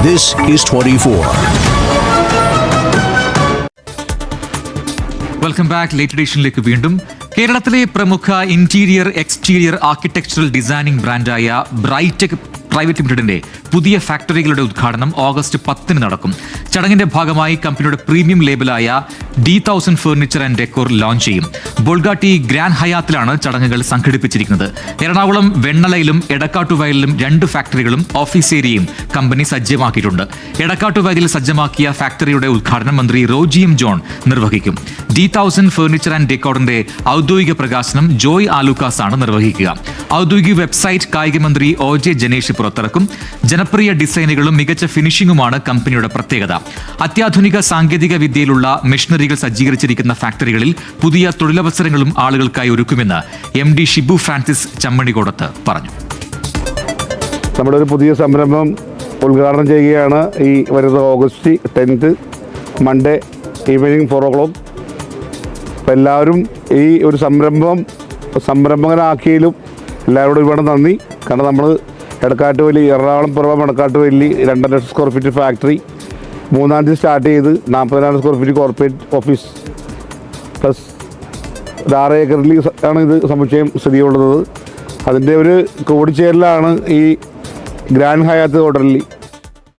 This is 24. Welcome back. Late എഡിഷനിലേക്ക് വീണ്ടും. കേരളത്തിലെ പ്രമുഖ ഇന്റീരിയർ എക്സ്റ്റീരിയർ ആർക്കിടെക്ചറൽ ഡിസൈനിംഗ് ബ്രാൻഡായ ബ്രൈറ്റെക് പ്രൈവറ്റ് ലിമിറ്റഡിന്റെ പുതിയ ഫാക്ടറികളുടെ ഉദ്ഘാടനം ഓഗസ്റ്റ് 10 നടക്കും. ചടങ്ങിന്റെ ഭാഗമായി കമ്പനിയുടെ പ്രീമിയം ലേബലായ D1000 furniture and decor launch ചെയ്യും. ബോൾഗാട്ടി ഗ്രാൻഡ് ഹയാത്തിലാണ് ചടങ്ങുകൾ സംഘടിപ്പിച്ചിരിക്കുന്നത്. എറണാകുളം വെണ്ണലയിലും എടക്കാട്ടുവയലിലും 2 ഫാക്ടറികളും ഓഫീസ് ഏരിയയും കമ്പനി സജ്ജമാക്കിയിട്ടുണ്ട്. എടക്കാട്ടുവയലിൽ സജ്ജമാക്കിയ ഫാക്ടറിയുടെ ഉദ്ഘാടനം മന്ത്രി റോജി എം ജോൺ നിർവഹിക്കും. D1000 ഫർണിച്ചർ ആൻഡ് ഡെക്കോറിന്റെ ഔദ്യോഗിക പ്രകാശനം ജോയ് ആലൂക്കാസ് ആണ് നിർവഹിക്കുക. ഔദ്യോഗിക വെബ്സൈറ്റ് കായികമന്ത്രി OJ ജനേഷ് പുറത്തിറക്കും. ജനപ്രിയ ഡിസൈനുകളും മികച്ച ഫിനിഷിംഗുമാണ് കമ്പനിയുടെ പ്രത്യേകത. അത്യാധുനിക സാങ്കേതിക വിദ്യയിലുള്ള മെഷീനറികൾ സജ്ജീകരിച്ചിരിക്കുന്ന ഫാക്ടറികളിൽ പുതിയ തൊഴിലവസരങ്ങളും ആളുകൾക്കായി ഒരുക്കുമെന്ന് MD ഷിബു ഫ്രാൻസിസ് ചമ്മണിക്കോടത്ത് പറഞ്ഞു. നമ്മുടെ ഒരു പുതിയ സംരംഭം ഉദ്ഘാടനം ചെയ്യുകയാണ് ഈ വരുന്ന ഓഗസ്റ്റ് 10 മൺഡേ ഈവനിങ് 4 o'clock. അപ്പം എല്ലാവരും ഈ ഒരു സംരംഭകനാക്കിയതിലും എല്ലാവരോടും ഒരുപാട് നന്ദി. കാരണം നമ്മൾ എടക്കാട്ടുവല്ലി എറണാകുളം പുറമെ എടക്കാട്ടുവല്ലി 2.5 ലക്ഷം സ്ക്വയർ ഫീറ്റ് ഫാക്ടറി 3-ാം തീയതി സ്റ്റാർട്ട് ചെയ്ത് 40,000 square feet corporate office plus 6 ഏക്കറിൽ ആണ് ഇത് സമുച്ചയം സ്ഥിതി ഉള്ളത്. അതിൻ്റെ ഒരു കൂടിച്ചേരലാണ് ഈ ഗ്രാൻഡ് ഹയാത്ത് ഹോട്ടലിൽ